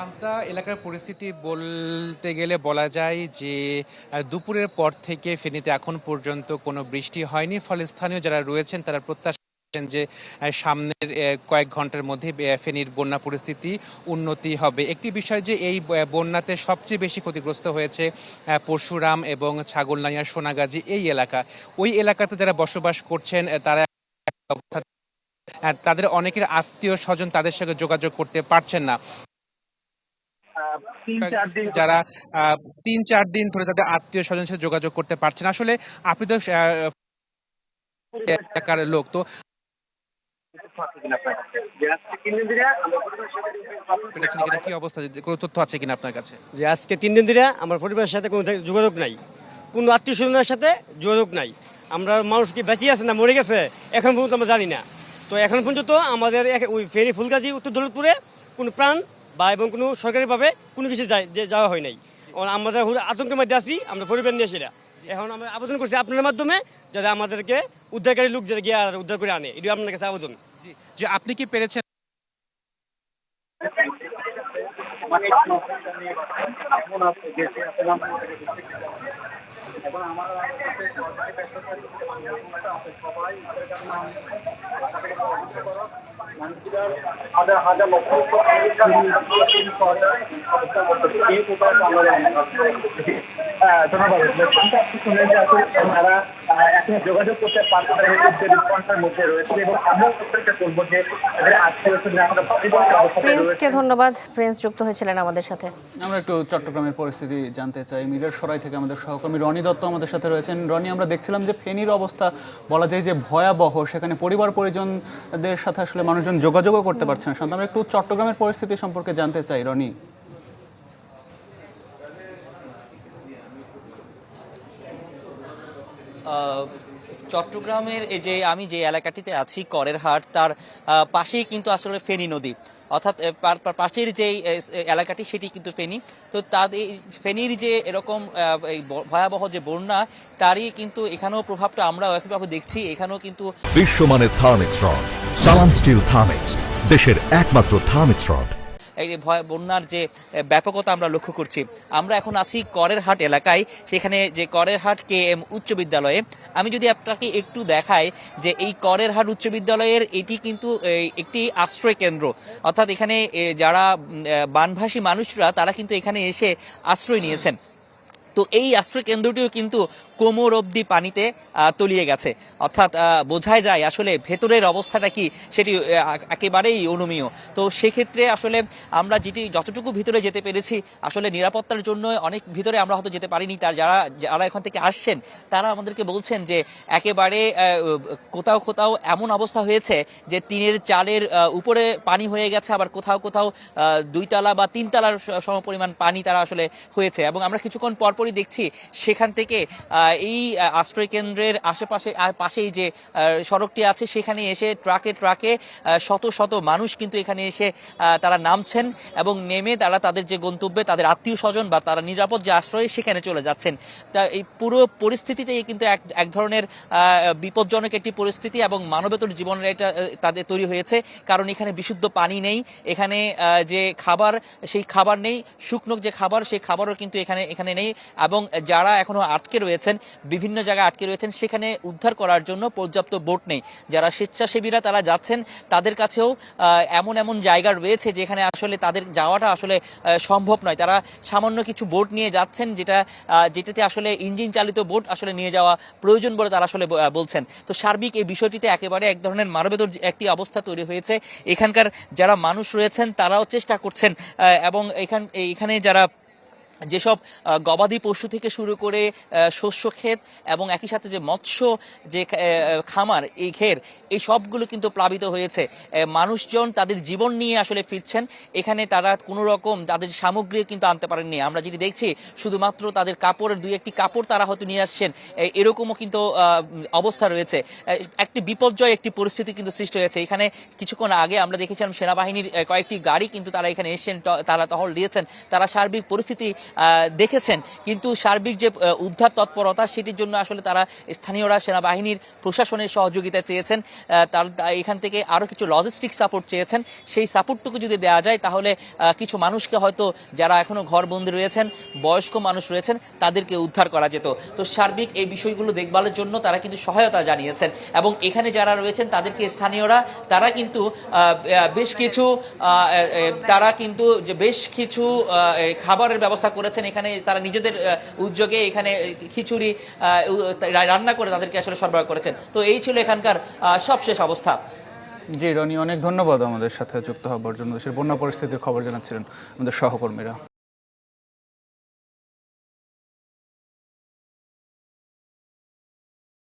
শান্তা এলাকার পরিস্থিতি বলতে গেলে বলা যায় যে দুপুরের পর থেকে ফেনীতে এখন পর্যন্ত কোনো বৃষ্টি হয়নি, ফলে স্থানীয় যারা রয়েছেন তারা প্রত্যাশা করছেন যে সামনের কয়েক ঘন্টার মধ্যে ফেনীর বন্যা পরিস্থিতি উন্নতি হবে। একটি বিষয় যে এই বন্যাতে সবচেয়ে বেশি ক্ষতিগ্রস্ত হয়েছে পরশুরাম এবং ছাগলনাইয়া সোনাগাজী এই এলাকা। ওই এলাকাতে যারা বসবাস করছেন তারা তাদের অনেকের আত্মীয় স্বজন তাদের সঙ্গে যোগাযোগ করতে পারছেন না। যারা ৩-৪ দিন ধরে তাদের আত্মীয় স্বজনের সাথে যোগাযোগ করতে পারছেন। আসলে আপনি তো এলাকার লোক, তো পেরেছেন কিনা, কি অবস্থা, কোনো তথ্য আছে কিনা আপনার কাছে? যে আজকে 3 দিন ধরে আমার পরিবারের সাথে কোনো যোগাযোগ নাই, কোনো আত্মীয় স্বজনের সাথে যোগাযোগ নাই। আমরা মানুষ কি বেঁচে আছে না মরে গেছে এখন পর্যন্ত আমরা জানি না। তো এখন পর্যন্ত আমাদের ওই ফেনী ফুলগাজী উত্তর দৌলতপুরে কোনো প্রাণ বা এবং কোনো সরকারিভাবে কোনো কিছু যাওয়া হয় নাই। আমাদের আতঙ্কের মধ্যে আছি, আমরা পরিবার নিয়ে সেটা এখন আমরা আবেদন করছি আপনার মাধ্যমে, যাতে আমাদেরকে উদ্ধারকারী লোক যাতে গিয়ে আর উদ্ধার করে আনে, এটা আপনার কাছে আবেদন। যে আপনি কি পেরেছেন? এখন আমার হাজার হাজার লক্ষ তারা এখন যোগাযোগ করতে পারছেন মধ্যে রয়েছে এবং আমরা চেষ্টা করবো যে প্রিন্সকে ধন্যবাদ। প্রিন্স যুক্ত হয়েছিলেন আমাদের সাথে। আমরা একটু চট্টগ্রামের পরিস্থিতি জানতে চাই। মিরসরাই থেকে আমাদের সহকর্মী রনি দত্ত আমাদের সাথে রয়েছেন। রনি, আমরা দেখছিলাম যে ফেনীর অবস্থা বলা যায় যে ভয়াবহ, সেখানে পরিবার পরিজনদের সাথে আসলে মানুষজন যোগাযোগও করতে পারছে না। আমরা একটু চট্টগ্রামের পরিস্থিতি সম্পর্কে জানতে চাই রনি। চট্টগ্রামের এই যে আমি যে এলাকাটিতে আছি করের হাট, তার পাশেই কিন্তু আসলে ফেনী নদী, অর্থাৎ পাশের যে এলাকাটি সেটি কিন্তু ফেনী। তো তাদের ফেনীর যে এরকম ভয়াবহ যে বন্যা, তারই কিন্তু এখানেও প্রভাবটা আমরা একইভাবে দেখছি। এখানেও কিন্তু বিশ্বমানের থার্মিক্স রড, সালাম স্টিল থার্মিক্স, দেশের একমাত্র থার্মিক্স রড। এই বন্যার যে ব্যাপকতা আমরা লক্ষ্য করছি। আমরা এখন আছি করের হাট এলাকায়, সেখানে যে করের হাট KM উচ্চ বিদ্যালয়ে। আমি যদি আপনাকে একটু দেখাই যে এই করের হাট উচ্চ বিদ্যালয়ের এটি কিন্তু একটি আশ্রয় কেন্দ্র, অর্থাৎ এখানে যারা বানভাসী মানুষরা তারা কিন্তু এখানে এসে আশ্রয় নিয়েছেন। তো এই আশ্রয় কেন্দ্রটিও কিন্তু কোমর অবধি পানিতে তলিয়ে গেছে, অর্থাৎ বোঝাই যায় আসলে ভেতরের অবস্থাটা কি সেটি একেবারেই অনুমেয়। তো সেক্ষেত্রে আসলে আমরা যতটুকু ভিতরে যেতে পেরেছি, আসলে নিরাপত্তার জন্য অনেক ভিতরে আমরা হয়তো যেতে পারিনি। যারা এখান থেকে আসছেন তারা আমাদেরকে বলছেন যে একেবারে কোথাও কোথাও এমন অবস্থা হয়েছে যে টিনের চালের উপরে পানি হয়ে গেছে, আবার কোথাও কোথাও 2 তলা বা 3 তলার সমপরিমাণ পানি তারা আসলে হয়েছে। এবং আমরা কিছুক্ষণ পরপরই দেখছি সেখান থেকে এই আশ্রয় কেন্দ্রের পাশেই যে সড়কটি আছে সেখানে এসে ট্রাকে শত শত মানুষ কিন্তু এখানে এসে তারা নামছেন এবং নেমে তারা তাদের যে গন্তব্যে তাদের আত্মীয় স্বজন বা তারা নিরাপদ যে আশ্রয়ে সেখানে চলে যাচ্ছেন। তা এই পুরো পরিস্থিতিটাই কিন্তু এক ধরনের বিপজ্জনক একটি পরিস্থিতি এবং মানবেতর জীবনের এটা তাদের তৈরি হয়েছে। কারণ এখানে বিশুদ্ধ পানি নেই, এখানে যে খাবার সেই খাবার নেই, শুকনো যে খাবার সেই খাবারও কিন্তু এখানে নেই। এবং যারা এখনো আটকে রয়েছেন, বিভিন্ন জায়গায় আটকে রয়েছেন, সেখানে উদ্ধার করার জন্য পর্যাপ্ত বোট নেই। যারা স্বেচ্ছাসেবীরা তারা যাচ্ছেন, তাদের কাছেও এমন জায়গা রয়েছে যেখানে আসলে তাদের যাওয়াটা আসলে সম্ভব নয়। তারা সামান্য কিছু বোট নিয়ে যাচ্ছেন, যেটাতে আসলে ইঞ্জিন চালিত বোট আসলে নিয়ে যাওয়া প্রয়োজন বলে তারা আসলে বলছেন। তো সার্বিক এই বিষয়টিতে একেবারে এক ধরনের মানবেতর একটি অবস্থা তৈরি হয়েছে। এখানকার যারা মানুষ রয়েছেন তারাও চেষ্টা করছেন এবং এখানে যারা যেসব গবাদি পশু থেকে শুরু করে শস্য ক্ষেত এবং একই সাথে যে মৎস্য যে খামার, এই ঘের, এই সবগুলো কিন্তু প্লাবিত হয়েছে। মানুষজন তাদের জীবন নিয়ে আসলে ফিরছেন। এখানে তারা কোনো রকম তাদের সামগ্রী কিন্তু আনতে পারেননি। আমরা যেটি দেখছি শুধুমাত্র তাদের কাপড়ের 2-1টি কাপড় তারা হয়তো নিয়ে আসছেন, এরকমও কিন্তু অবস্থা রয়েছে। একটি বিপর্যয় একটি পরিস্থিতি কিন্তু সৃষ্টি হয়েছে। এখানে কিছুক্ষণ আগে আমরা দেখেছিলাম সেনাবাহিনীর কয়েকটি গাড়ি কিন্তু তারা এখানে এসেছেন, তারা টহল দিয়েছেন, তারা সার্বিক পরিস্থিতি দেখেছেন, কিন্তু সার্বিক যে উদ্ধার তৎপরতা সেটির জন্য আসলে তারা স্থানীয়রা সেনাবাহিনীর প্রশাসনের সহযোগিতা চেয়েছেন, তার এখান থেকে আরও কিছু লজিস্টিক সাপোর্ট চেয়েছেন। সেই সাপোর্টটুকু যদি দেওয়া যায় তাহলে কিছু মানুষকে হয়তো যারা এখনো ঘরবন্দি রয়েছেন, বয়স্ক মানুষ রয়েছেন, তাদেরকে উদ্ধার করা যেত। তো সার্বিক এই বিষয়গুলো দেখভালের জন্য তারা কিন্তু সহায়তা জানিয়েছেন এবং এখানে যারা রয়েছেন তাদেরকে স্থানীয়রা তারা কিন্তু বেশ কিছু খাবারের ব্যবস্থা করেছেন। এখানে তারা নিজেদের উদ্যোগে এখানে খিচুড়ি রান্না করে তাদেরকে আসলে সরবরাহ করেছেন। তো এই ছিল এখানকার সবশেষ অবস্থা। জি রনি, অনেক ধন্যবাদ আমাদের সাথে যুক্ত হবার জন্য। দেশের বন্যা পরিস্থিতির খবর জানাচ্ছিলেন আমাদের সহকর্মীরা।